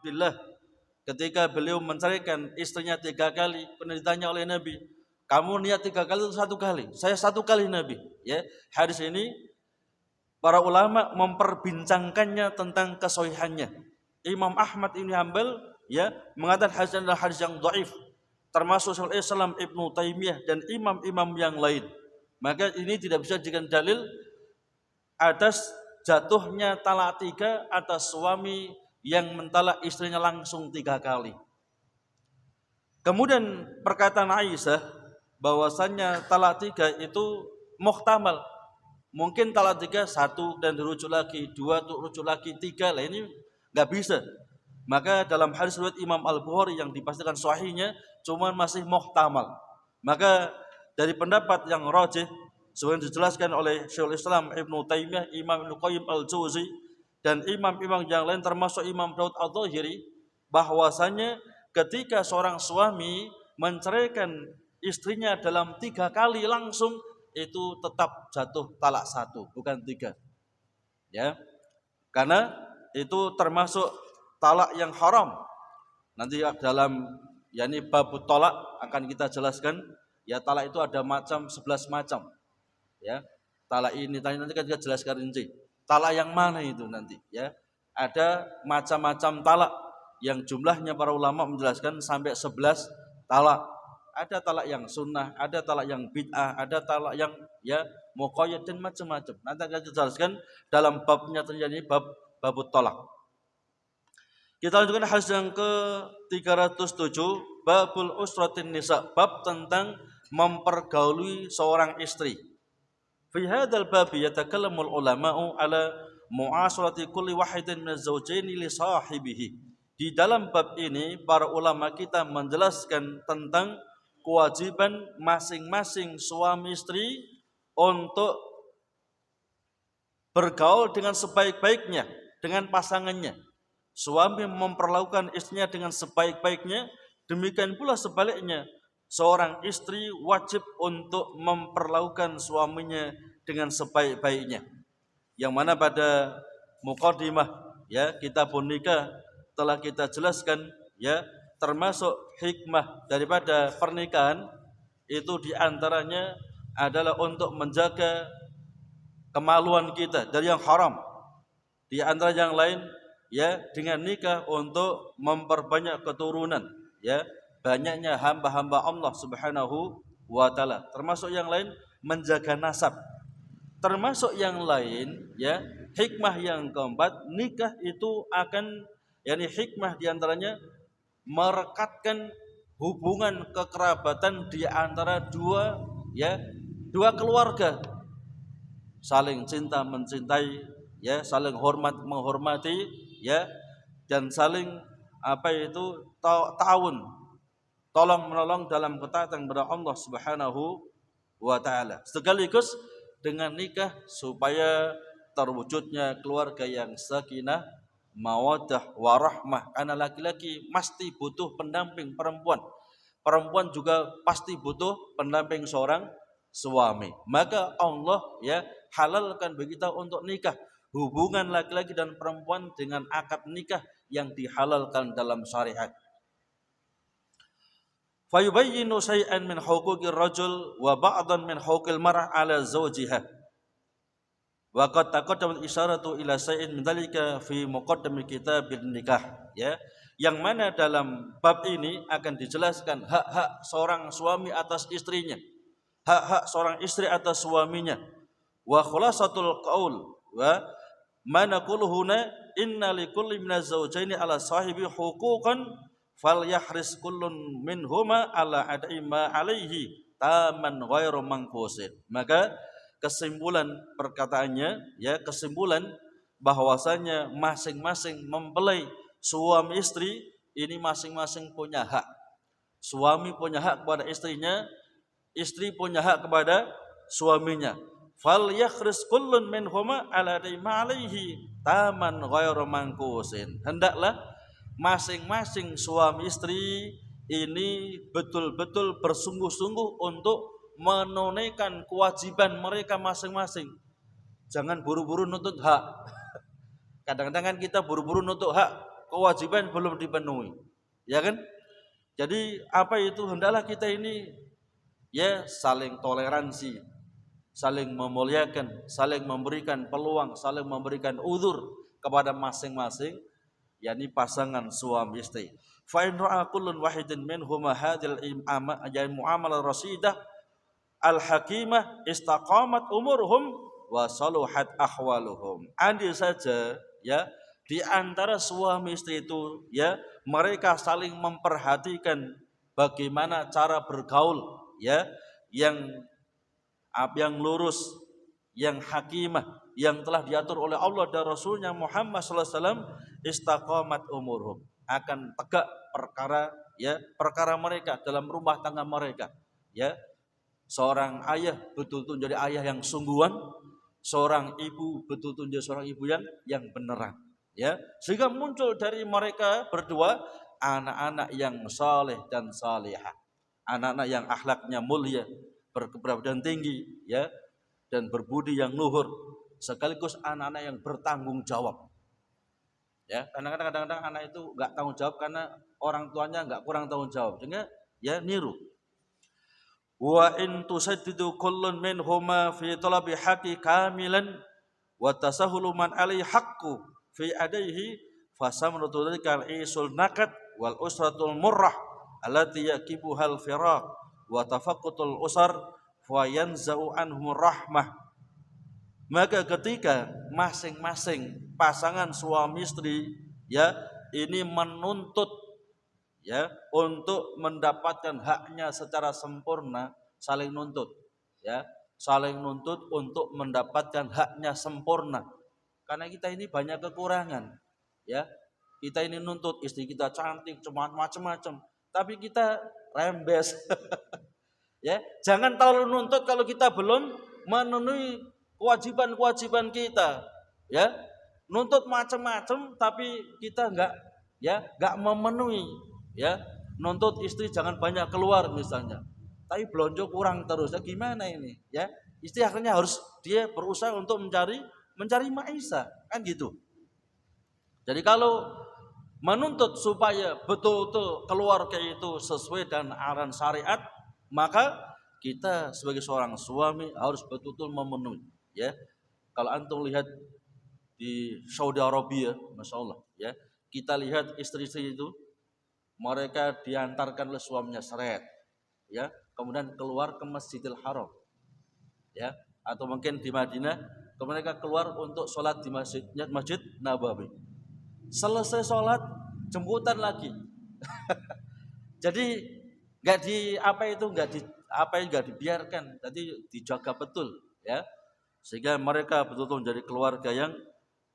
Abdullah ketika beliau menceraikan istrinya 3 kali, pernah ditanya oleh Nabi, kamu niat 3 kali atau 1 kali? Saya 1 kali Nabi. Ya, hadis ini para ulama memperbincangkannya tentang kesohihannya. Imam Ahmad bin Hanbal ya mengatakan hadis adalah hadis yang dhaif, termasuk Syekhul Islam Ibnu Taimiyah dan imam-imam yang lain. Maka ini tidak bisa dijadikan dalil atas jatuhnya talak 3 atas suami yang mentalak istrinya langsung 3 kali. Kemudian perkataan Aisyah bahwasannya talak 3 itu muhtamal. Mungkin talak 3 1 dan dirujuk lagi, 2 rujuk lagi, 3 lah, ini nggak bisa. Maka dalam hadis riwayat Imam Al-Bukhari yang dipastikan sahihnya cuman masih muhtamal. Maka dari pendapat yang rajih sebenarnya dijelaskan oleh Syekhul Islam Ibnu Taimiyah, Imam Ibnu Qayyim Al-Jauzi dan imam-imam yang lain termasuk Imam Daud Al-Dhahiri, bahwasanya ketika seorang suami menceraikan istrinya dalam 3 kali langsung, itu tetap jatuh talak 1 bukan 3. Ya. Karena itu termasuk talak yang haram. Nanti dalam bab talak akan kita jelaskan, ya talak itu ada macam 11 macam. Ya. Talak ini nanti kita jelaskan rinci. Talak yang mana itu nanti, ya. Ada macam-macam talak yang jumlahnya para ulama menjelaskan sampai 11 talak. Ada talak yang sunnah, ada talak yang bid'ah, ada talak yang muqayyad dan macam-macam. Nanti akan kita jelaskan dalam babnya terjadi bab talak. Kita lanjutkan hadis yang ke-307, babul usratin nisa, bab tentang mempergauli seorang istri. Fi hadzal bab yatakallamul ulama'u ala mu'asharati kulli wahidin min az-zawjaini li sahibihi. Di dalam bab ini para ulama kita menjelaskan tentang kewajiban masing-masing suami istri untuk bergaul dengan sebaik-baiknya dengan pasangannya. Suami memperlakukan istrinya dengan sebaik-baiknya, demikian pula sebaliknya. Seorang istri wajib untuk memperlakukan suaminya dengan sebaik-baiknya. Yang mana pada muqaddimah kitabun nikah telah kita jelaskan, termasuk hikmah daripada pernikahan itu diantaranya adalah untuk menjaga kemaluan kita dari yang haram. Di antara yang lain, dengan nikah untuk memperbanyak keturunan, banyaknya hamba-hamba Allah Subhanahu wa taala. Termasuk yang lain menjaga nasab. Termasuk yang lain, hikmah yang keempat, nikah itu akan hikmah diantaranya merekatkan hubungan kekerabatan di antara dua keluarga, saling cinta mencintai, saling hormat menghormati, dan saling ta'awun, tolong menolong dalam ketaatan kepada Allah Subhanahu wa taala. Sekaligus dengan nikah supaya terwujudnya keluarga yang sakinah, mawaddah, warahmah. Karena laki-laki pasti butuh pendamping perempuan. Perempuan juga pasti butuh pendamping seorang suami. Maka Allah halalkan bagi kita untuk nikah. Hubungan laki-laki dan perempuan dengan akad nikah yang dihalalkan dalam syariat. Fayubayyinu syai'an min huquqir rajul wa ba'dan min huquqil mar'ah 'ala zawjiha. Wa qad taqaddama al-isyaratu ila syai'in min dzalika fi muqaddimil kitabil nikah. Yang mana dalam bab ini akan dijelaskan hak-hak seorang suami atas istrinya, hak-hak seorang istri atas suaminya. Wa khulasatul qaul wa ma naqulu huna inna likulli minaz zawjaini 'ala sahibi huquqan falyahris kullun minhuma 'ala adai ma 'alaihi taman ghairu manqusin. Maka kesimpulan perkataannya, kesimpulan bahwasanya masing-masing mempelai suami istri ini masing-masing punya hak. Suami punya hak kepada istrinya, istri punya hak kepada suaminya. Fal yakhris kullun minhuma ala ma alaihi taman ghairu manqusin. Hendaklah masing-masing suami istri ini betul-betul bersungguh-sungguh untuk menunaikan kewajiban mereka masing-masing. Jangan buru-buru nuntut hak. Kadang-kadang kan kita buru-buru nuntut hak, kewajiban belum dipenuhi. Ya kan? Jadi apa itu, hendaklah kita ini ya saling toleransi, saling memuliakan, saling memberikan peluang, saling memberikan uzur kepada masing-masing yakni pasangan suami istri. Fa in ra'a kullun wahidin minhuma hadhil muamalah rasidah al-hakimah istaqamat umurhum wa saluhat ahwaluhum. Andai saja ya di antara suami istri itu ya mereka saling memperhatikan bagaimana cara bergaul ya yang lurus, yang hakimah, yang telah diatur oleh Allah dan Rasulnya Muhammad sallallahu alaihi wasallam, istaqamat umurhum, akan tegak perkara mereka dalam rumah tangga mereka ya. Seorang ayah betul-betul jadi ayah yang sungguhan, seorang ibu betul-betul jadi seorang ibu yang beneran ya, sehingga muncul dari mereka berdua anak-anak yang saleh dan salihah, anak-anak yang akhlaknya mulia, berkepribadian tinggi ya, dan berbudi yang luhur, sekaligus anak-anak yang bertanggung jawab ya. Kadang-kadang anak itu nggak tanggung jawab karena orang tuanya nggak kurang tanggung jawab, sehingga ya niru. Wa in tusaddidu kullun minhuma fi talabi haqqi kamilan wa tasahhulu man alai haqqu fi adaihi fasamratu dzalika al-isul nakat wal usratul murrah allati yakibuhal firaq wa tafaqqutul usar fa yanza'u anhum rahmah. Maka ketika masing-masing pasangan suami istri ya ini menuntut ya untuk mendapatkan haknya secara sempurna, saling nuntut ya, saling nuntut untuk mendapatkan haknya sempurna. Karena kita ini banyak kekurangan ya, kita ini nuntut istri kita cantik cuma macam-macam, tapi kita rembes ya. Jangan terlalu nuntut kalau kita belum memenuhi kewajiban-kewajiban kita ya. Nuntut macam-macam tapi kita enggak memenuhi ya. Nuntut istri jangan banyak keluar misalnya, tapi belanja kurang terus, ya gimana ini ya. Istri akhirnya harus dia berusaha untuk mencari maisha kan gitu. Jadi kalau menuntut supaya betul-betul keluarga itu sesuai dengan arahan syariat, maka kita sebagai seorang suami harus betul-betul memenuhi ya. Kalau antum lihat di Saudi Arabia, Masya Allah ya, kita lihat istri-istri itu mereka diantarkan oleh suaminya seret ya, kemudian keluar ke Masjidil Haram ya, atau mungkin di Madinah, mereka keluar untuk sholat di Masjid Nabawi. Selesai sholat jemputan lagi. Jadi nggak dibiarkan, jadi dijaga betul ya, sehingga mereka betul-betul menjadi keluarga yang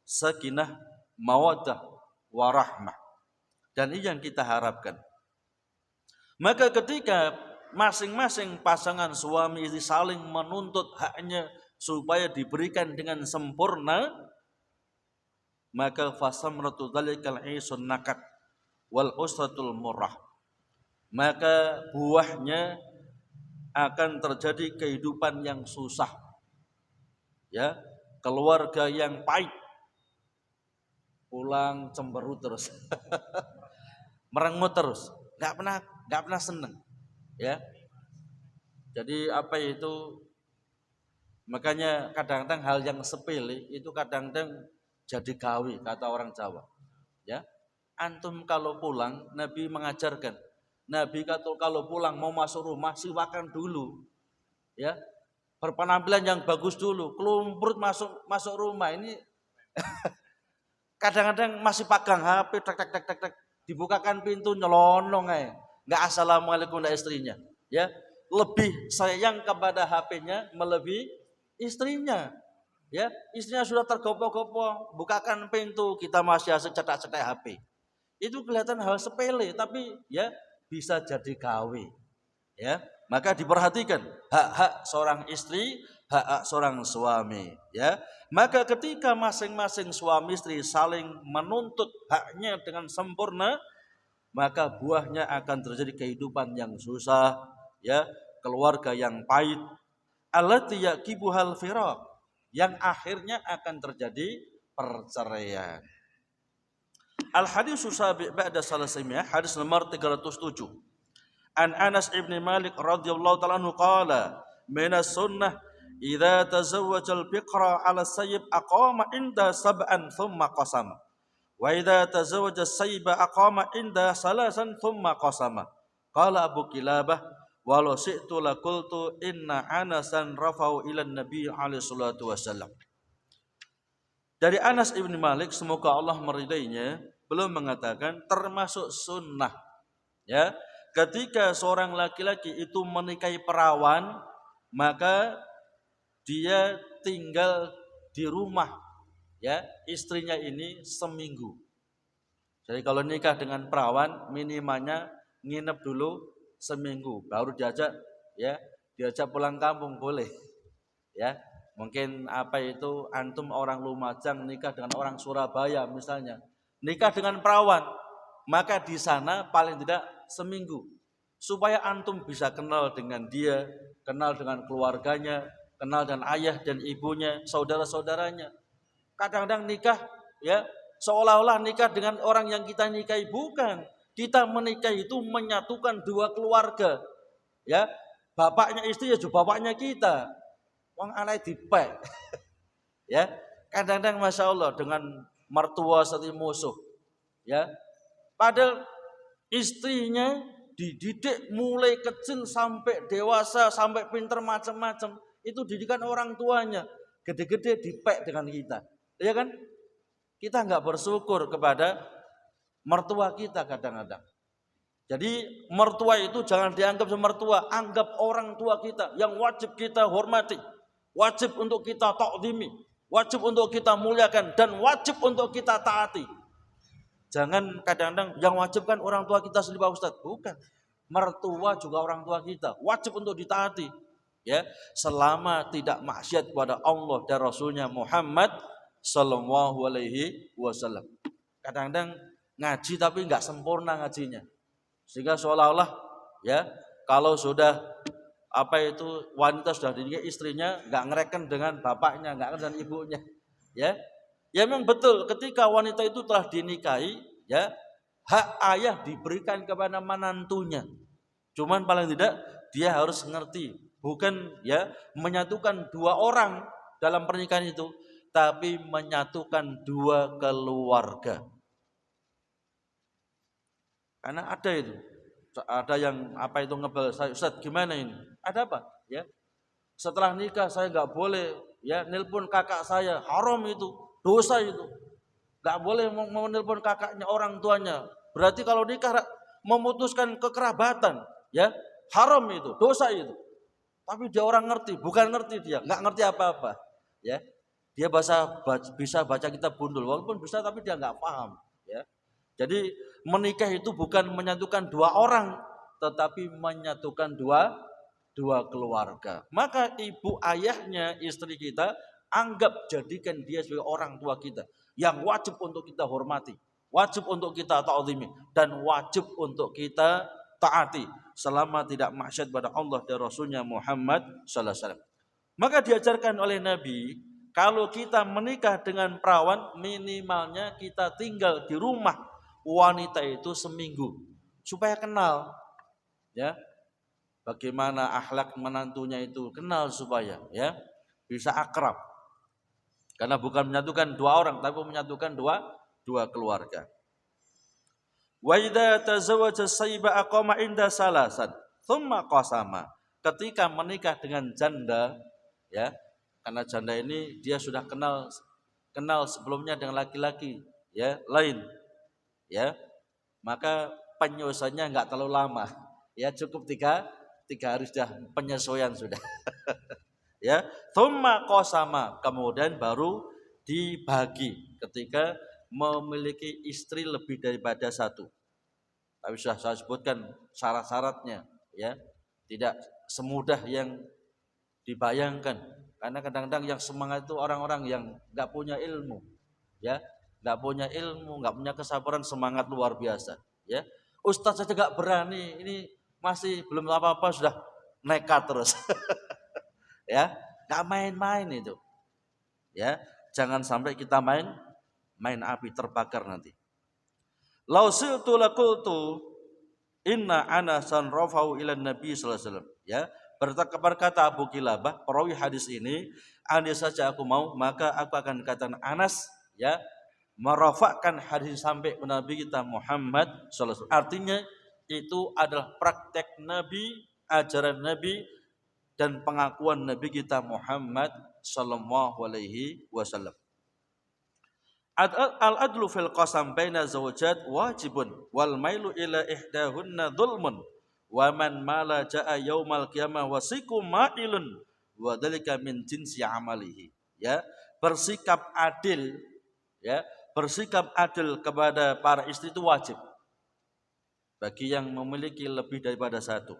sakinah, mawaddah, warahmah. Dan ini yang kita harapkan. Maka ketika masing-masing pasangan suami istri saling menuntut haknya supaya diberikan dengan sempurna, maka fasamratu dzalikal isun nakat wal usratul murrah, maka buahnya akan terjadi kehidupan yang susah ya, keluarga yang pahit, pulang cemberut terus merengut terus, nggak pernah seneng ya. Jadi apa itu, makanya kadang-kadang hal yang sepele itu kadang-kadang jadi gawe, kata orang Jawa ya. Antum kalau pulang, Nabi mengajarkan, Nabi kalau pulang mau masuk rumah siwakan dulu ya, berpenampilan yang bagus dulu, kelumprut masuk rumah ini kadang-kadang masih pegang HP, tek, dibukakan pintu nyelonong aja, nggak assalamualaikum dengan istrinya ya. Lebih sayang kepada HP-nya melebihi istrinya ya. Istrinya sudah tergopoh-gopoh, bukakan pintu, kita masih asik cetak-cetak HP. Itu kelihatan hal sepele, tapi ya bisa jadi gawe ya. Maka diperhatikan hak-hak seorang istri, hak-hak seorang suami ya. Maka ketika masing-masing suami istri saling menuntut haknya dengan sempurna, maka buahnya akan terjadi kehidupan yang susah ya, keluarga yang pahit, allati yakibuhal firaq, yang akhirnya akan terjadi perceraian. Al hadis sabi' ba'da salasimiah, hadis nomor 307. An Anas ibn Malik radhiyallahu ta'ala anhu qala, minas sunnah idza tazawwaja al-biqra 'ala sayyib aqama inda sab'an thumma qasama. Wa idza tazawwaja as-sayyiba aqama inda salasan thumma qasama. Qala Abu Kilabah, walau syi'tu laqultu inna Anasan rafa'u ila Nabi alaihi salatu wasallam. Dari Anas ibn Malik, semoga Allah meridainya, beliau mengatakan termasuk sunnah, ya, ketika seorang laki-laki itu menikahi perawan, maka dia tinggal di rumah, ya, istrinya ini seminggu. Jadi kalau nikah dengan perawan minimalnya nginep dulu seminggu, baru diajak, ya, diajak pulang kampung boleh, ya. Mungkin antum orang Lumajang nikah dengan orang Surabaya misalnya, nikah dengan perawan, maka di sana paling tidak seminggu, supaya antum bisa kenal dengan dia, kenal dengan keluarganya, kenal dengan ayah dan ibunya, saudara-saudaranya. Kadang-kadang nikah, ya, seolah-olah nikah dengan orang yang kita nikahi, bukan. Kita menikah itu menyatukan dua keluarga, ya. Bapaknya istri ya juga bapaknya kita. Wong anake dipek. Ya. Kadang-kadang Masya Allah dengan mertua seperti musuh, ya. Padahal istrinya dididik mulai kecil sampai dewasa, sampai pinter macam-macam. Itu didikan orang tuanya. Gede-gede dipek dengan kita. Ya kan? Kita enggak bersyukur kepada mertua kita kadang-kadang. Jadi mertua itu jangan dianggap sebagai mertua, anggap orang tua kita yang wajib kita hormati, wajib untuk kita ta'zimi, wajib untuk kita muliakan, dan wajib untuk kita taati. Jangan kadang-kadang yang wajib kan orang tua kita sendiri Pak Ustaz. Bukan. Mertua juga orang tua kita, wajib untuk ditaati. Ya, selama tidak maksiat kepada Allah dan Rasulnya Muhammad sallallahu alaihi wasallam. Kadang-kadang ngaji tapi enggak sempurna ngajinya. Sehingga seolah-olah, ya, kalau sudah wanita sudah dinikahi istrinya enggak ngereken dengan bapaknya, enggak ngereken dengan ibunya. Ya. Ya memang betul, ketika wanita itu telah dinikahi, ya, hak ayah diberikan kepada menantunya. Cuman paling tidak dia harus ngerti, bukan, ya, menyatukan dua orang dalam pernikahan itu, tapi menyatukan dua keluarga. Karena ada yang ngebel saya, Ustaz gimana ini? Ada apa? Ya, setelah nikah saya nggak boleh, ya, nelpon kakak saya, haram itu, dosa itu. Nggak boleh mau nelpon kakaknya, orang tuanya. Berarti kalau nikah memutuskan kekerabatan, ya, haram itu, dosa itu. Tapi dia orang ngerti, bukan ngerti dia, nggak ngerti apa-apa, ya. Dia bisa baca kitab bundul, walaupun bisa tapi dia nggak paham, ya. Jadi menikah itu bukan menyatukan dua orang, tetapi menyatukan dua keluarga. Maka ibu ayahnya istri kita, anggap jadikan dia sebagai orang tua kita yang wajib untuk kita hormati, wajib untuk kita ta'zimi, dan wajib untuk kita taati selama tidak maksiat pada Allah dan Rasulnya Muhammad sallallahu alaihi wasallam. Maka diajarkan oleh Nabi, kalau kita menikah dengan perawan, minimalnya kita tinggal di rumah wanita itu seminggu supaya kenal, ya, bagaimana akhlak menantunya itu, kenal supaya, ya, bisa akrab. Karena bukan menyatukan dua orang, tapi menyatukan dua keluarga. Wa idza tazawwaja sayyiba aqama inda salasan thumma qasama. Ketika menikah dengan janda, ya, karena janda ini dia sudah kenal sebelumnya dengan laki-laki, ya, lain, ya, maka penyusuannya enggak terlalu lama, ya, cukup tiga hari sudah penyesuaian sudah. Ya, thumma qasama, kemudian baru dibagi ketika memiliki istri lebih daripada satu. Tapi sudah saya sebutkan syarat-syaratnya, ya, tidak semudah yang dibayangkan. Karena kadang-kadang yang semangat itu orang-orang yang enggak punya ilmu, ya, enggak punya ilmu, enggak punya kesabaran, semangat luar biasa, ya. Ustaz saja enggak berani, ini masih belum apa-apa sudah nekat terus. Ya, enggak main-main itu. Ya, jangan sampai kita main api terbakar nanti. Lau siltu laqultu inna anasan rafau ila nabi sallallahu alaihi wasallam. Ya, berkata Abu Kilabah, perawi hadis ini, andai saja aku mau, maka aku akan katakan Anas, ya, merafakkan hadis sampai ke Nabi kita Muhammad sallallahu alaihi wasallam. Artinya itu adalah praktek Nabi, ajaran Nabi dan pengakuan Nabi kita Muhammad sallallahu alaihi wasallam. Al-adlu fil qasam baina zawjat wajibun wal mailu ila ihdahunna dhulmun wa man mala jaa yaumal qiyamah wasikum ma'ilun wa dzalika min jinsi amalihi. Ya, bersikap adil, ya, bersikap adil kepada para istri itu wajib bagi yang memiliki lebih daripada satu.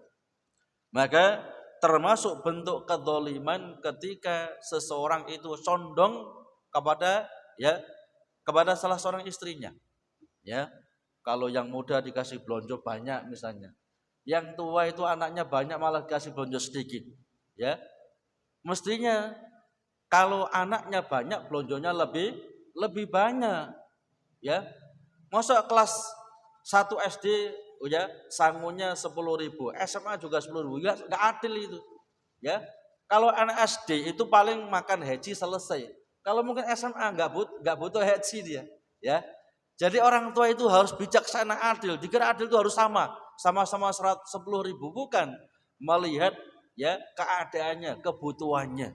Maka termasuk bentuk kedzaliman ketika seseorang itu condong kepada, ya, kepada salah seorang istrinya. Ya, kalau yang muda dikasih belanja banyak misalnya, yang tua itu anaknya banyak malah dikasih belanja sedikit. Ya, mestinya kalau anaknya banyak belanjanya lebih banyak. Ya, masa kelas 1 SD, ya, sangunya 10.000, SMA juga 10.000, nggak adil itu. Ya, kalau anak SD itu paling makan haji selesai. Kalau mungkin SMA nggak butuh haji dia, ya. Jadi orang tua itu harus bijaksana adil. Dikira adil itu harus sama-sama 10.000, bukan melihat, ya, keadaannya, kebutuhannya,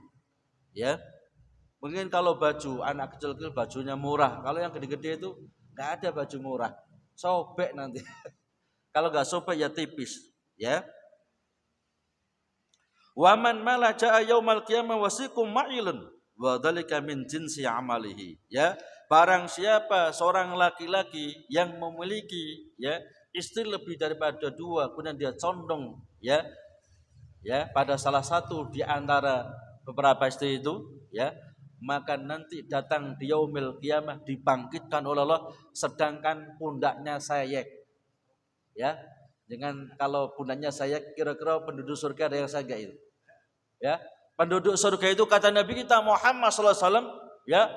ya. Mungkin kalau baju anak kecil-kecil bajunya murah, kalau yang gede-gede itu nggak ada baju murah, sobek nanti. Kalau nggak sobek ya tipis, ya. Waman mala jaa yaumal qiyamah wasikum ma'ilun wa dzalika min jinsi amalihi. Ya, barang siapa seorang laki-laki yang memiliki, ya, istri lebih daripada 2, kemudian dia condong, ya, pada salah satu di antara beberapa istri itu, ya, maka nanti datang di yaumil qiyamah dibangkitkan oleh Allah sedangkan pundaknya sayek. Ya, dengan kalau pundaknya sayek, kira-kira penduduk surga ada yang sayek itu. Ya, penduduk surga itu kata Nabi kita Muhammad SAW, ya,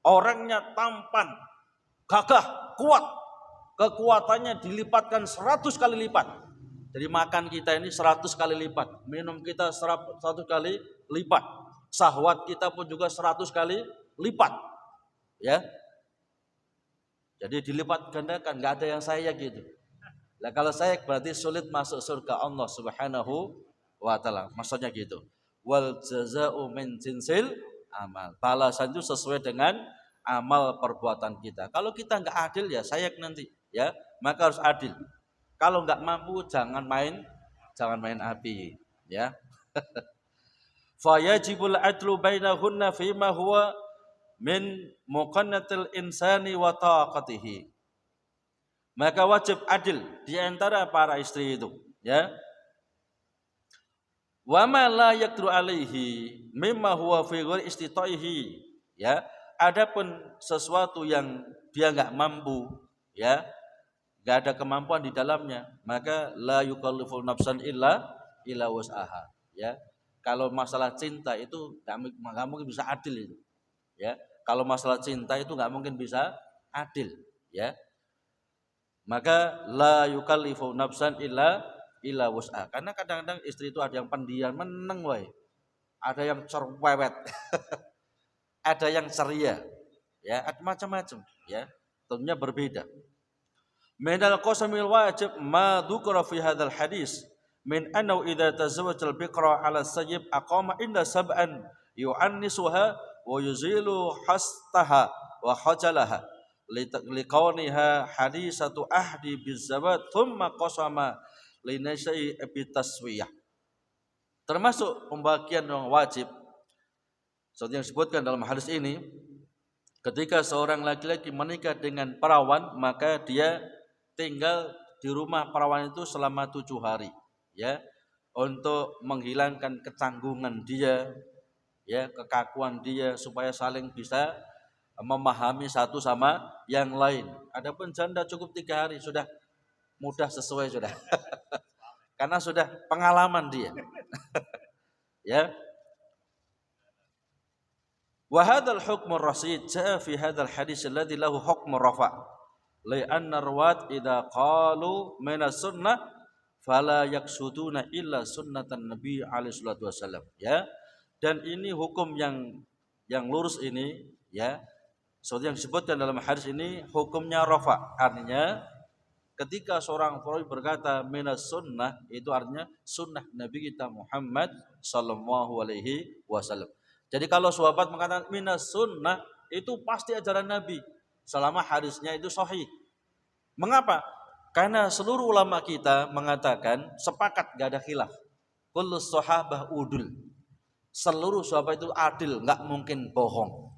orangnya tampan, gagah, kuat, kekuatannya dilipatkan 100 kali lipat. Jadi makan kita ini 100 kali lipat, minum kita 100 kali lipat, syahwat kita pun juga 100 kali lipat. Ya, jadi dilipat gandakan, nggak ada yang saya gitu. Nah, kalau saya berarti sulit masuk surga Allah Subhanahu wa ta'ala. Maksudnya gitu. Wal jazaa'u min jinsil amal. Balasan itu sesuai dengan amal perbuatan kita. Kalau kita enggak adil ya sayek nanti, ya. Maka harus adil. Kalau enggak mampu jangan main api, ya. Fa yajibul adlu bainahunna fima huwa min muqannatil insani wa taqatihi. Maka wajib adil di antara para istri itu, ya. Wa ma la yaqdiru alaihi mimma huwa fi ghairi istitaihi, ya. Adapun sesuatu yang dia enggak mampu, ya, enggak ada kemampuan di dalamnya, maka la yukallifu nafsan illa wus'aha, ya. Kalau masalah cinta itu enggak mungkin bisa adil itu, ya. Kalau masalah cinta itu enggak mungkin bisa adil, ya. Maka la yukallifu nafsan illa wus'aha. Karena kadang-kadang istri itu ada yang pendiam, meneng wae. Ada yang cerewet. Ada yang ceria, ya, macam-macam, ya, tentunya berbeda. Minal qasamil wajib ma dzukira fi hadzal hadis min annahu idza tazawwajal biqra 'ala sayyib aqama inda sab'an yu'annisuha wa yuzilu hastaha wa khajalaha liqauniha hadisatu ahdi bizawat thumma qasama linasai bitaswiyah. Termasuk pembagian yang wajib seperti yang disebutkan dalam hadis ini, ketika seorang laki-laki menikah dengan perawan, maka dia tinggal di rumah perawan itu selama 7 hari, ya, untuk menghilangkan kecanggungan dia, ya, kekakuan dia, supaya saling bisa memahami satu sama yang lain. Adapun janda cukup 3 hari sudah mudah sesuai sudah, karena sudah pengalaman dia, ya. Wa hadzal hukmur rasid jaa fi hadzal hadis alladzi lahu hukmur rafa. li'anna rawat idza qalu minas sunnah fala yaksuduna illa sunnatan nabi alaihi salatu wasallam, ya. Dan ini hukum yang lurus ini, ya. Seperti yang disebutkan dalam hadis ini hukumnya rafa. Artinya ketika seorang perawi berkata minas sunnah, itu artinya sunnah Nabi kita Muhammad sallallahu alaihi wasallam. Jadi kalau sahabat mengatakan minas sunnah, itu pasti ajaran Nabi selama hadisnya itu sahih. Mengapa? Karena seluruh ulama kita mengatakan sepakat, gak ada khilaf. Kullu sahabah udul. Seluruh sahabat itu adil, gak mungkin bohong.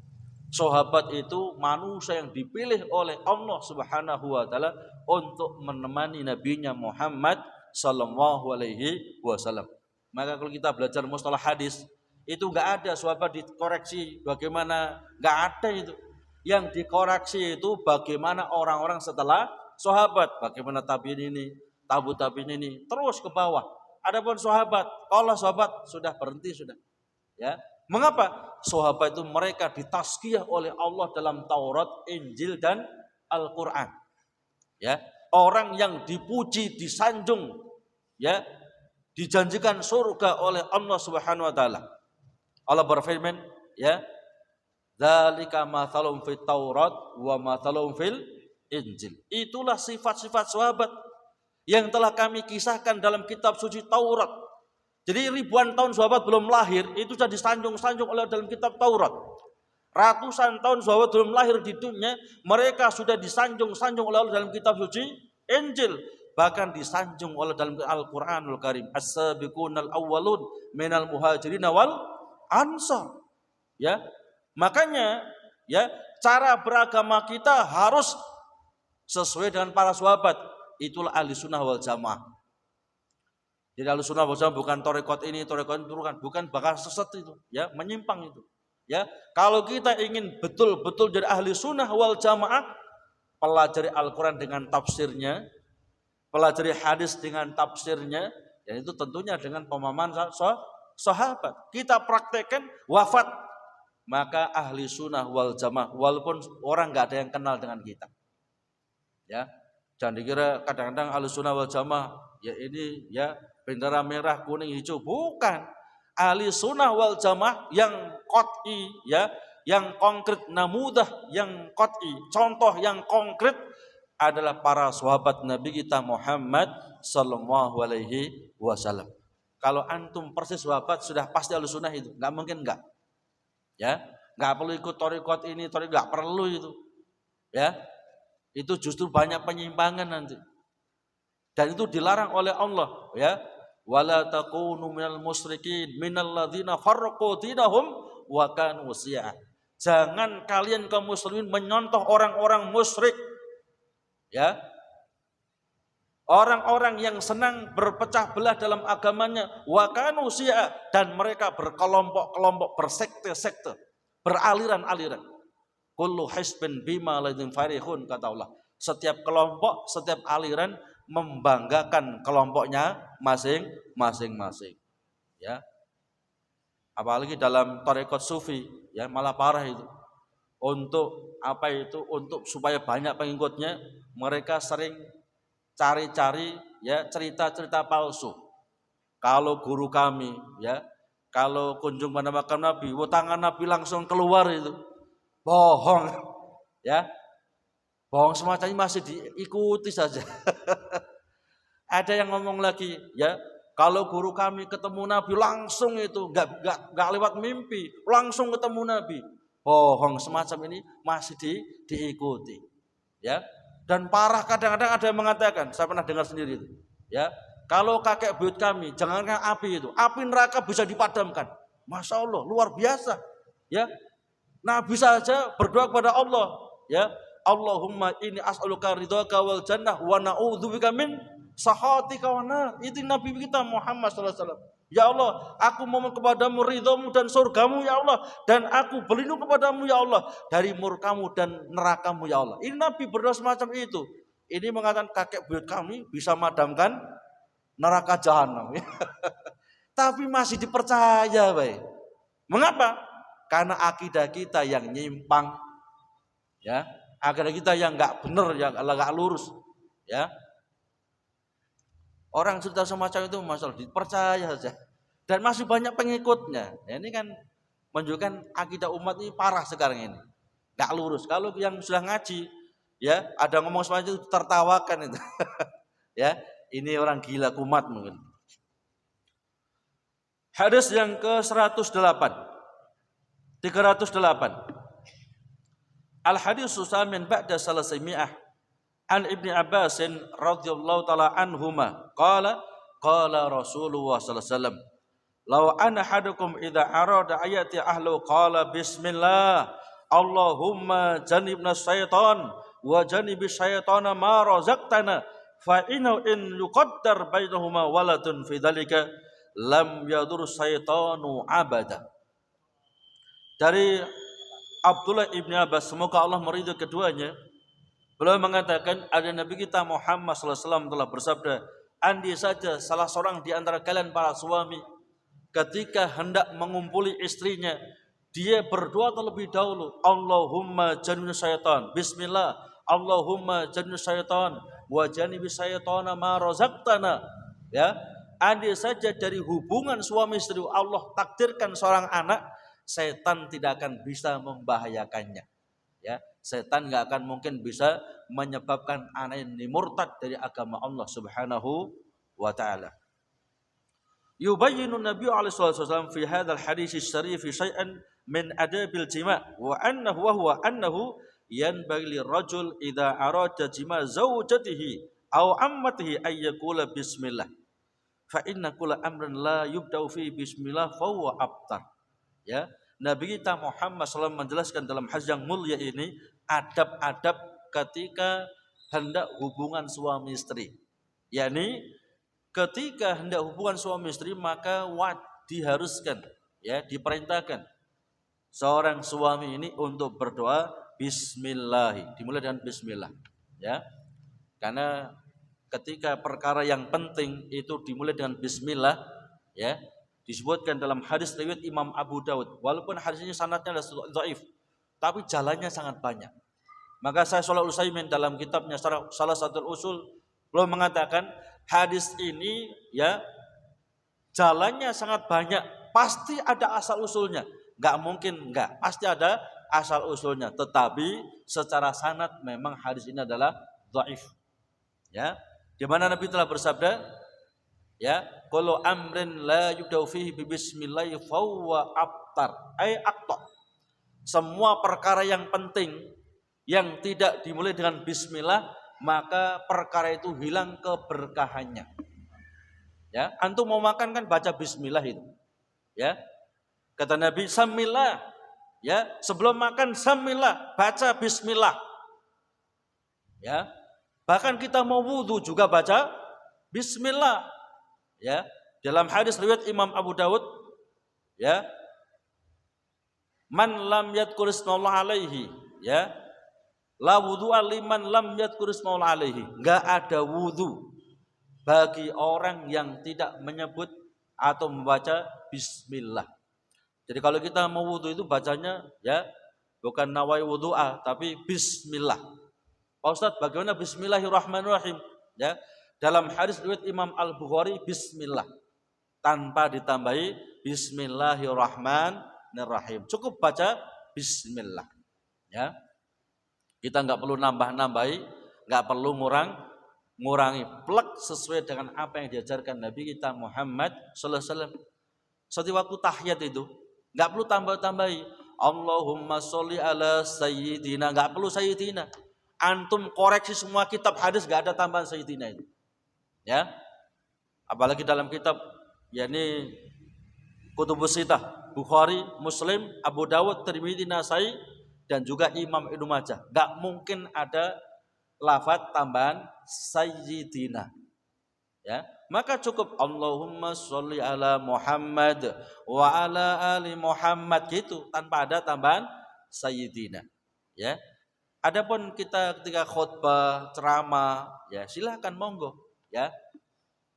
Sahabat itu manusia yang dipilih oleh Allah Subhanahu wa taala untuk menemani nabinya Muhammad sallallahu alaihi wasallam. Maka kalau kita belajar mustalah hadis, itu enggak ada sahabat dikoreksi bagaimana, enggak ada itu. Yang dikoreksi itu bagaimana orang-orang setelah sahabat, bagaimana tabi'in ini, tabi'in ini, terus ke bawah. Adapun sahabat, kalau sahabat sudah berhenti sudah. Ya. Mengapa? Sahabat itu mereka ditazkiyah oleh Allah dalam Taurat, Injil dan Al-Qur'an. Ya, orang yang dipuji, disanjung, ya, dijanjikan surga oleh Allah Subhanahu wa taala. Allah berfirman, ya, dzalika matsalum fit Taurat wa matsalum fil Injil. Itulah sifat-sifat sahabat yang telah kami kisahkan dalam kitab suci Taurat. Jadi ribuan tahun sahabat belum lahir, itu sudah disanjung-sanjung oleh dalam kitab Taurat. Ratusan tahun sahabat belum lahir di dunia, mereka sudah disanjung-sanjung oleh Allah dalam kitab suci Injil. Bahkan disanjung oleh dalam Al-Quranul Karim. As-sabiqunal awwalun minal muhajirin wal ansar. Ya, makanya ya cara beragama kita harus sesuai dengan para sahabat. Itulah ahli sunnah wal jamaah. Jadi Ahlussunnah wal Jamaah bukan torekot ini, torekot itu, bukan bakal sesat itu, ya, menyimpang itu. Ya, kalau kita ingin betul-betul jadi ahli sunnah wal jamaah, pelajari Al-Quran dengan tafsirnya, pelajari hadis dengan tafsirnya, dan itu tentunya dengan pemahaman sahabat. Kita praktekkan wafat, maka ahli sunnah wal jamaah, walaupun orang nggak ada yang kenal dengan kita. Ya, jangan dikira kadang-kadang ahli sunnah wal jamaah, ya ini ya bendera merah, kuning, hijau. Bukan. Ahli sunnah wal jamaah yang qat'i, ya, yang konkret, namudah yang qat'i, contoh yang konkret adalah para sahabat Nabi kita Muhammad sallallahu alaihi wasallam. Kalau antum persis sahabat sudah pasti ahli sunnah itu, nggak mungkin nggak. Ya, nggak perlu ikut thariqat ini, thariqat, nggak perlu itu. Ya, itu justru banyak penyimpangan nanti. Dan itu dilarang oleh Allah, ya. Wala takunu minal musyrikin minal ladzina farraqu dinahum wa kanu syi'a. Jangan kalian kaum muslimin menyontoh orang-orang musyrik. Ya. Orang-orang yang senang berpecah belah dalam agamanya, wa kanu syi'a, dan mereka berkelompok-kelompok, bersekte-sekte, beraliran-aliran. Kullu hizbin bima ladzim farihun, kata Allah. Setiap kelompok, setiap aliran membanggakan kelompoknya masing-masing, ya. Apalagi dalam tarekat sufi, ya, malah parah itu. Untuk apa itu? Untuk supaya banyak pengikutnya, mereka sering cari-cari, ya, cerita-cerita palsu. Kalau guru kami, ya, kalau kunjung pada makam Nabi, tangan Nabi langsung keluar itu. Bohong, ya. Bohong semacam ini masih diikuti saja. Ada yang ngomong lagi, ya, kalau guru kami ketemu Nabi langsung itu, nggak lewat mimpi, langsung ketemu Nabi. Bohong semacam ini masih diikuti, ya. Dan parah kadang-kadang ada yang mengatakan, saya pernah dengar sendiri itu, ya, kalau kakek buyut kami, jangankan api itu, api neraka bisa dipadamkan. Masya Allah, luar biasa, ya. Nabi saja berdoa kepada Allah, ya, Allahumma inni as'aluka ridhaka wal jannah wa na'udzubika min sakhatika wan nar. Itu Nabi kita Muhammad sallallahu alaihi wasallam. Ya Allah, aku mohon kepadamu ridhamu dan surgamu ya Allah, dan aku berlindung kepadamu ya Allah dari murkamu dan nerakamu ya Allah. Ini Nabi berdoa semacam itu. Ini mengatakan kakek buyut kami bisa madamkan neraka jahanam. Tapi masih dipercaya, baik. Mengapa? Karena akidah kita yang nyimpang, ya. Agar kita yang nggak benar, yang nggak lurus, ya. Orang cerita semacam itu masalah dipercaya saja, dan masih banyak pengikutnya. Ya, ini kan menunjukkan akidah umat ini parah sekarang ini, nggak lurus. Kalau yang sudah ngaji, ya ada ngomong semacam itu tertawakan itu, ya. Ini orang gila kumat mungkin. Hadis yang ke-108, 308. Al-hadis Samin ba'da salasimi'ah an Ibni Abbas radhiyallahu taala anhuma qala Rasulullah sallallahu alaihi wasallam law ana hadukum idza arada ayati ahlu qala bismillah Allahumma janibna syaitan wa janibis syaitana ma razaqtana fa inna in yuqaddar bainahuma waladun fi dzalika lam yadur syaitanu abada. Dari Abdullah ibni Abbas, semoga Allah meridhai keduanya, beliau mengatakan ada Nabi kita Muhammad SAW telah bersabda, andai saja salah seorang di antara kalian para suami ketika hendak mengumpuli istrinya, dia berdoa terlebih dahulu, Allahumma jannibna syaitan, bismillah, Allahumma jannibna syaitan, wa jannibis syaitana ma razaqtana. Ya, andai saja dari hubungan suami istri Allah takdirkan seorang anak, setan tidak akan bisa membahayakannya. Ya, setan nggak akan mungkin bisa menyebabkan anak ini murtad dari agama Allah Subhanahu wa taala. Yubayyinu Nabi alaihi wasallam fi hadzal hadis syarif syai'an min adabil jima' wa annahu yanbaghi lirajul idza arada jima' zawjatihi aw ammatihi ay yaqula bismillah. Fa inna kulla amrin la yubda'u fi bismillah fa huwa abtar. Ya, Nabi kita Muhammad SAW menjelaskan dalam hadis yang mulia ini adab-adab ketika hendak hubungan suami istri. yakni ketika hendak hubungan suami istri maka diharuskan, ya, diperintahkan seorang suami ini untuk berdoa bismillah, dimulai dengan bismillah, ya. Karena ketika perkara yang penting itu dimulai dengan bismillah, ya. Disebutkan dalam hadis riwayat Imam Abu Daud, walaupun hadis ini sanadnya adalah dhaif, tapi jalannya sangat banyak. Maka saya Shalih Utsaimin dalam kitabnya salah satu usul beliau mengatakan hadis ini, ya, jalannya sangat banyak, pasti ada asal usulnya. Enggak mungkin enggak, pasti ada asal usulnya. Tetapi secara sanad memang hadis ini adalah dhaif. Ya, di mana Nabi telah bersabda, ya, kullu amrin la yubda'u fihi bismillah fa huwa abtar ay aqta. Semua perkara yang penting yang tidak dimulai dengan bismillah, maka perkara itu hilang keberkahannya. Ya, antum mau makan kan baca bismillah itu. Ya. Kata Nabi, samillah. Ya, sebelum makan samillah, baca bismillah. Ya. Bahkan kita mau wudu juga baca bismillah. Ya, dalam hadis riwayat Imam Abu Daud, ya, man lam yadhkur ismallah alaihi, ya, la wudu'a liman lam yadhkur ismallah alaihi. Enggak ada wudu bagi orang yang tidak menyebut atau membaca bismillah. Jadi kalau kita mau wudu itu bacanya, ya, bukan nawai wudu'a tapi bismillah. Pak Ustadz, bagaimana bismillahirrahmanirrahim? Ya, dalam hadis riwayat Imam Al-Bukhari bismillah tanpa ditambahi bismillahirrahmanirrahim. Cukup baca bismillah. Ya. Kita enggak perlu nambah-nambahi, enggak perlu ngurangi, plek sesuai dengan apa yang diajarkan Nabi kita Muhammad sallallahu alaihi wasallam. Seperti waktu tahiyat itu, enggak perlu tambah-tambahi. Allahumma sholli ala sayyidina, enggak perlu sayyidina. Antum koreksi semua kitab hadis, enggak ada tambahan sayyidina itu. Ya. Apalagi dalam kitab yakni Kutubus Sittah, Bukhari, Muslim, Abu Dawud, Tirmidzi, Nasai dan juga Imam Ibnu Majah. Enggak mungkin ada lafaz tambahan sayyidina. Ya, maka cukup Allahumma sholli ala Muhammad wa ala ali Muhammad gitu, tanpa ada tambahan sayyidina. Ya. Adapun kita ketika khutbah, ceramah, ya silakan monggo, ya.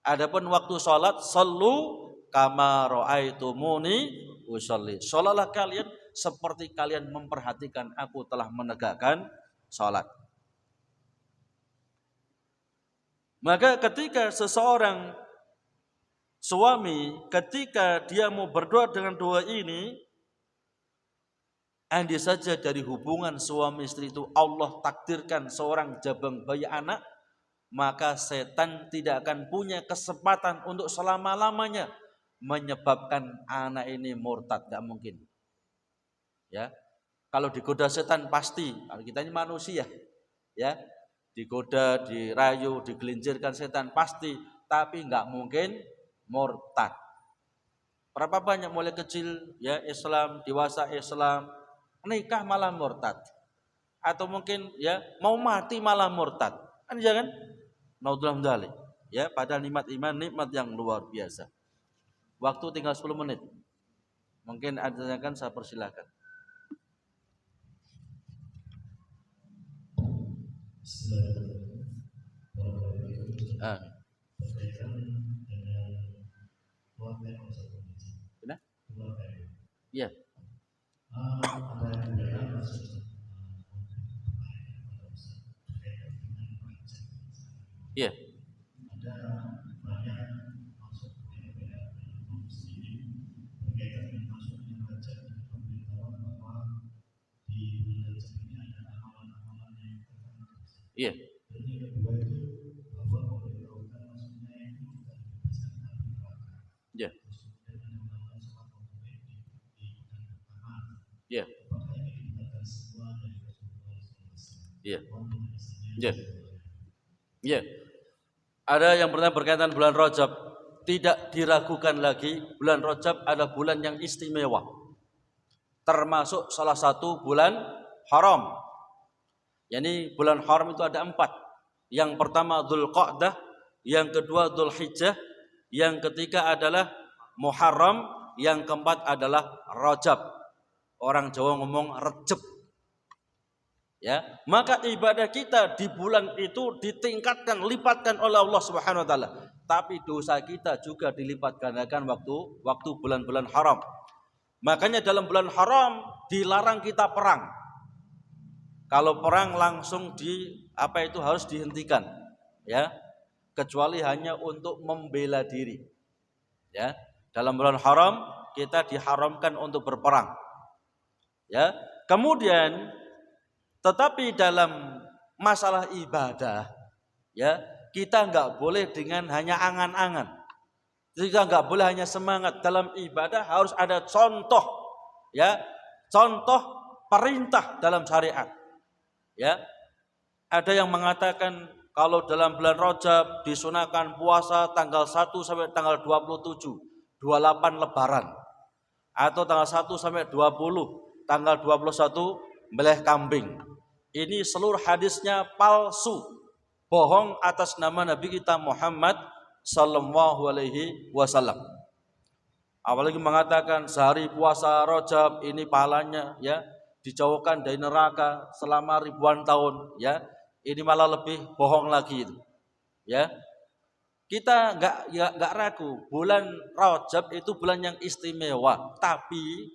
Adapun waktu sholat, sallu kama ra'aitumuni usolli. Sholatlah kalian seperti kalian memperhatikan aku telah menegakkan salat. Maka ketika seseorang suami ketika dia mau berdoa dengan doa ini, andai saja dari hubungan suami istri itu Allah takdirkan seorang jabang bayi anak, maka setan tidak akan punya kesempatan untuk selama-lamanya menyebabkan anak ini murtad, tidak mungkin. Ya, kalau digoda setan pasti, kalau kita ini manusia, ya, digoda, dirayu, digelincirkan setan pasti, tapi nggak mungkin murtad. Berapa banyak mulai kecil ya Islam, dewasa Islam, nikah malah murtad. Atau mungkin ya mau mati malah murtad. Kan jangan naudzubillah dzalik. Ya, padahal nikmat iman nikmat yang luar biasa. Waktu tinggal 10 menit. Mungkin ada yang kan saya persilahkan. Benar? Iya. Iya. Iya. Iya. Iya. Iya. Iya. Iya. Ada yang pernah berkaitan bulan Rajab, tidak diragukan lagi bulan Rajab adalah bulan yang istimewa. Termasuk salah satu bulan haram. Yani bulan haram itu ada 4. Yang pertama Dzulqa'dah, yang kedua Dzulhijjah, yang ketiga adalah Muharram, yang keempat adalah Rajab. Orang Jawa ngomong Recep. Ya, maka ibadah kita di bulan itu ditingkatkan, lipatkan oleh Allah Subhanahu wa taala. Tapi dosa kita juga dilipat gandakan waktu bulan-bulan haram. Makanya dalam bulan haram dilarang kita perang. Kalau perang langsung harus dihentikan, ya. Kecuali hanya untuk membela diri. Ya, dalam bulan haram kita diharamkan untuk berperang. Ya, kemudian tetapi dalam masalah ibadah, ya, kita enggak boleh dengan hanya angan-angan. Kita enggak boleh hanya semangat. Dalam ibadah harus ada contoh, ya, contoh perintah dalam syariat. Ya, ada yang mengatakan kalau dalam bulan Rajab disunahkan puasa tanggal 1 sampai tanggal 27, 28 Lebaran, atau tanggal 1 sampai 20, tanggal 21 meleh kambing. Ini seluruh hadisnya palsu, bohong atas nama Nabi kita Muhammad sallallahu alaihi wasallam. Apalagi mengatakan sehari puasa Rajab ini pahalanya ya dijauhkan dari neraka selama ribuan tahun, ya. Ini malah lebih bohong lagi itu. Ya. Kita enggak ragu, bulan Rajab itu bulan yang istimewa, tapi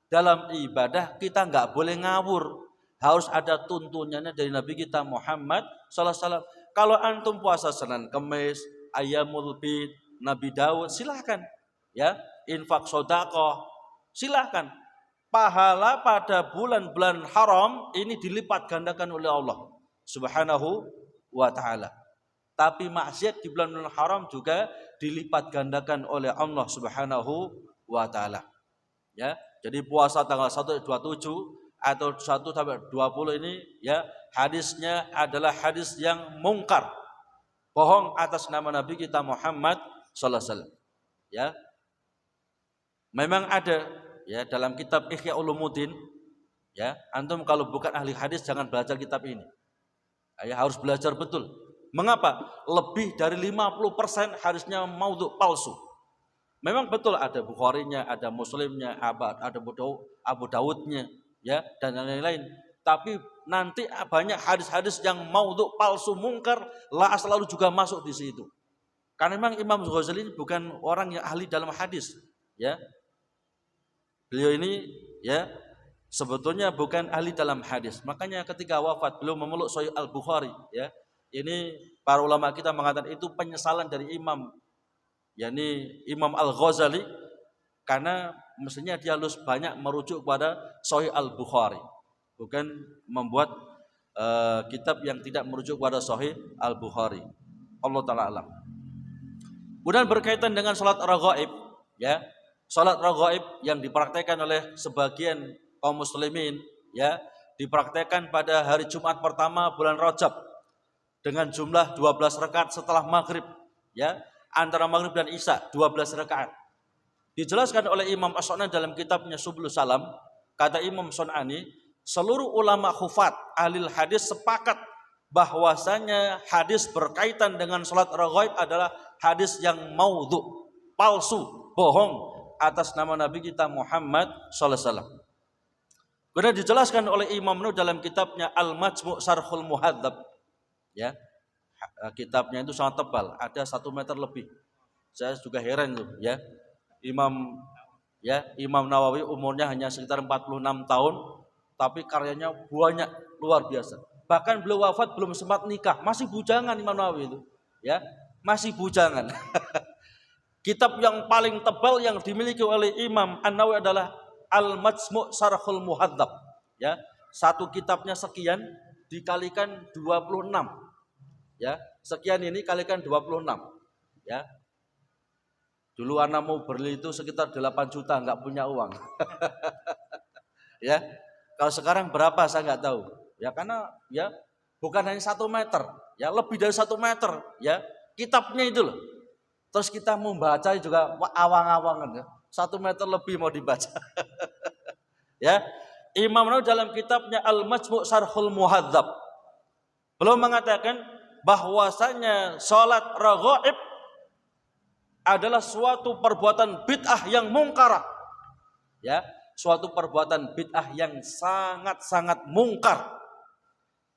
dalam ibadah kita enggak boleh ngawur. Harus ada tuntunannya dari Nabi kita Muhammad sallallahu alaihi wasallam. Kalau antum puasa Senin, Kamis, Ayyamul Bid, Nabi Daud, silahkan. Ya, infak sedekah, silahkan. Pahala pada bulan-bulan haram ini dilipat gandakan oleh Allah Subhanahu wa taala. Tapi maksiat di bulan-bulan haram juga dilipat gandakan oleh Allah Subhanahu wa taala. Ya, jadi puasa tanggal 1 27 atau 1 sampai 20 ini ya hadisnya adalah hadis yang mungkar, bohong atas nama Nabi kita Muhammad sallallahu alaihi wasallam. Ya. Memang ada ya dalam kitab Ihya Ulumuddin, ya, antum kalau bukan ahli hadis jangan belajar kitab ini. Ya, harus belajar betul. Mengapa? Lebih dari 50% hadisnya maudhu, palsu. Memang betul ada Bukharinya, ada Muslimnya, ada Abu Dawudnya, ya, dan lain-lain. Tapi nanti banyak hadis-hadis yang maudhu, palsu, mungkar, la selalu juga masuk di situ. Karena memang Imam Ghazali ini bukan orang yang ahli dalam hadis, ya. Beliau ini ya sebetulnya bukan ahli dalam hadis. Makanya ketika wafat beliau memeluk Sahih Al-Bukhari, ya. Ini para ulama kita mengatakan itu penyesalan dari imam, yakni Imam Al-Ghazali, karena mestinya dia harus banyak merujuk kepada Sahih Al-Bukhari, bukan membuat kitab yang tidak merujuk kepada Sahih Al-Bukhari. Allah taala alam. Kemudian berkaitan dengan salat raghaib, ya. Salat raghaib yang dipraktikkan oleh sebagian kaum muslimin, ya, dipraktikkan pada hari Jumat pertama bulan Rajab dengan jumlah 12 rakaat setelah maghrib, ya, antara maghrib dan isya 12 rakaat. Dijelaskan oleh Imam As-Sun'ani dalam kitabnya Subulus Salam, kata Imam Sun'ani, seluruh ulama hufat ahli hadis sepakat bahwasanya hadis berkaitan dengan salat raghaib adalah hadis yang maudhu, palsu, bohong atas nama Nabi kita Muhammad sallallahu alaihi wasallam. Kemudian dijelaskan oleh Imam Nawawi dalam kitabnya Al-Majmu' Syarhul Muhadzab, ya. Kitabnya itu sangat tebal, ada 1 meter lebih. Saya juga heran tuh, ya. Imam Nawawi umurnya hanya sekitar 46 tahun, tapi karyanya banyak, luar biasa. Bahkan beliau wafat belum sempat nikah, masih bujangan Imam Nawawi itu, ya, masih bujangan. Kitab yang paling tebal yang dimiliki oleh Imam An-Nawawi adalah Al-Majmu' Syarhul Muhadzab, ya. Satu kitabnya sekian dikalikan 26, ya. Sekian ini kalikan 26, ya. Dulu anak mau beli itu sekitar 8 juta, nggak punya uang. Ya. Kalau sekarang berapa saya nggak tahu. Ya karena ya bukan hanya 1 meter, ya lebih dari 1 meter, ya. Kitabnya itu loh. Terus kita membaca juga awang-awangan, ya. 1 meter lebih mau dibaca. Ya. Imam Nawawi dalam kitabnya Al-Majmu' Syarhul Muhadzab belum mengatakan bahwasanya salat raghaib adalah suatu perbuatan bid'ah yang mungkar. Ya, suatu perbuatan bid'ah yang sangat-sangat mungkar.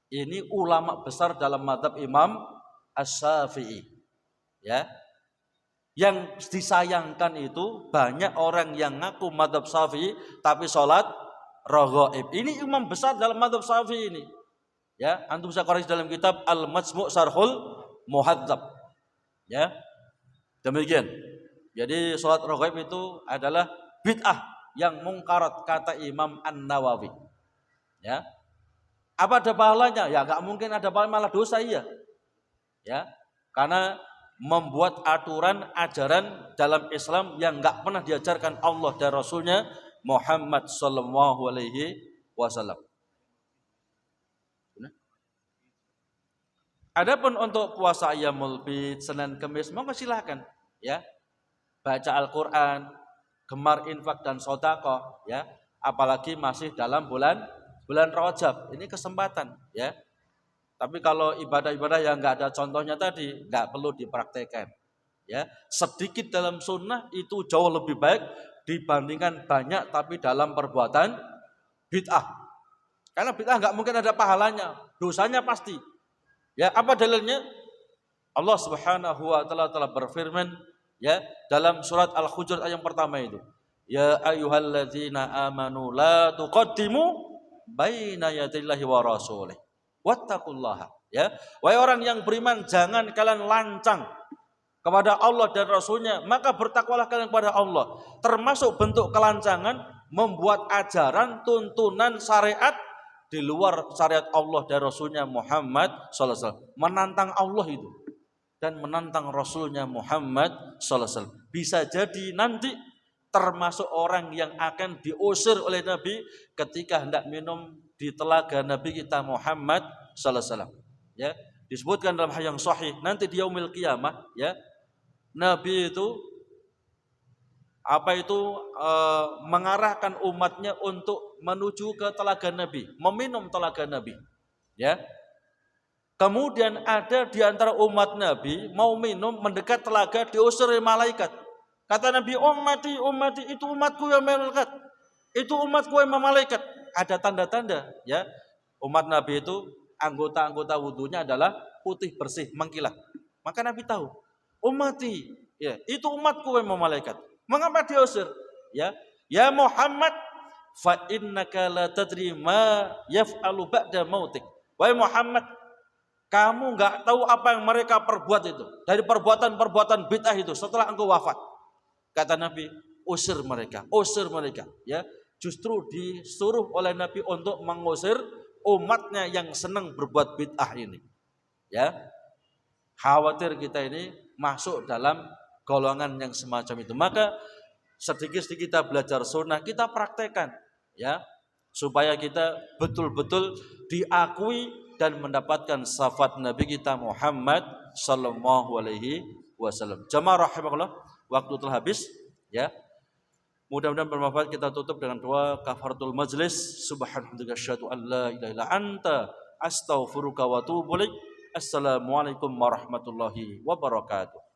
Ini ulama besar dalam mazhab Imam Asy-Syafi'i. Ya. Yang disayangkan itu banyak orang yang ngaku mazhab Syafi'i tapi salat raghaib. Ini imam besar dalam mazhab Syafi'i ini. Ya, antum bisa koreksi dalam kitab Al-Majmu' Syarhul Muhadzab. Ya. Demikian. Jadi salat raghaib itu adalah bid'ah yang mungkarat kata Imam An-Nawawi. Ya. Apa ada pahalanya? Ya enggak mungkin ada pahala, malah dosa, iya. Ya. Karena membuat aturan ajaran dalam Islam yang enggak pernah diajarkan Allah dan Rasulnya Muhammad sallallahu alaihi wasallam. Adapun untuk puasa Ayyamul Bid, Senin Kamis, monggo silakan, ya. Baca Al-Qur'an, gemar infak dan sedekah, ya. Apalagi masih dalam bulan Rajab. Ini kesempatan, ya. Tapi kalau ibadah-ibadah yang enggak ada contohnya tadi, enggak perlu dipraktekkan. Ya, sedikit dalam sunnah itu jauh lebih baik dibandingkan banyak tapi dalam perbuatan bid'ah. Karena bid'ah enggak mungkin ada pahalanya, dosanya pasti. Ya, apa dalilnya? Allah Subhanahu wa taala telah berfirman, ya, dalam surat Al-Hujurat ayat yang pertama itu. Ya ayyuhalladzina amanu la tuqaddimu baina yadayillahi wa rasulih. Wattaqullaha. Ya, wahai orang yang beriman, jangan kalian lancang kepada Allah dan Rasulnya, maka bertakwalah kalian kepada Allah. Termasuk bentuk kelancangan membuat ajaran, tuntunan, syariat di luar syariat Allah dan Rasulnya Muhammad sallallahu alaihi wasallam. Menantang Allah itu dan menantang Rasulnya Muhammad sallallahu alaihi wasallam. Bisa jadi nanti termasuk orang yang akan diusir oleh Nabi ketika hendak minum di telaga Nabi kita Muhammad sallallahu alaihi wasallam. Ya, disebutkan dalam hadis yang sahih nanti di yaumil qiyamah, ya, Nabi itu mengarahkan umatnya untuk menuju ke telaga Nabi, meminum telaga Nabi, ya. Kemudian ada di antara umat Nabi mau minum mendekat telaga, diusir oleh malaikat. Kata Nabi, ummati itu umatku yang malaikat. Itu umatku yang malaikat. Ada tanda-tanda, ya. Umat Nabi itu anggota-anggota wudunya adalah putih bersih, mengkilat. Maka Nabi tahu, ummati, ya, itu umatku yang malaikat. Mengapa diusir? Ya, ya Muhammad, fa innaka la tadri ma yaf'alu ba'da mautik. Wahai Muhammad, kamu enggak tahu apa yang mereka perbuat itu dari perbuatan-perbuatan bid'ah itu setelah engkau wafat. Kata Nabi, usir mereka, ya. Justru disuruh oleh Nabi untuk mengusir umatnya yang senang berbuat bid'ah ini. Ya. Khawatir kita ini masuk dalam golongan yang semacam itu. Maka sedikit-sedikit kita belajar sunnah, kita praktekkan, ya, supaya kita betul-betul diakui dan mendapatkan syafaat Nabi kita Muhammad sallallahu alaihi wasallam. Jamaah rahimakumullah, waktu telah habis, ya. Mudah-mudahan bermanfaat. Kita tutup dengan doa kafaratul majlis. Subhanallah, asyhadu an la ilaha illa anta, astaghfiruka wa atubu ilaik. Assalamualaikum warahmatullahi wabarakatuh.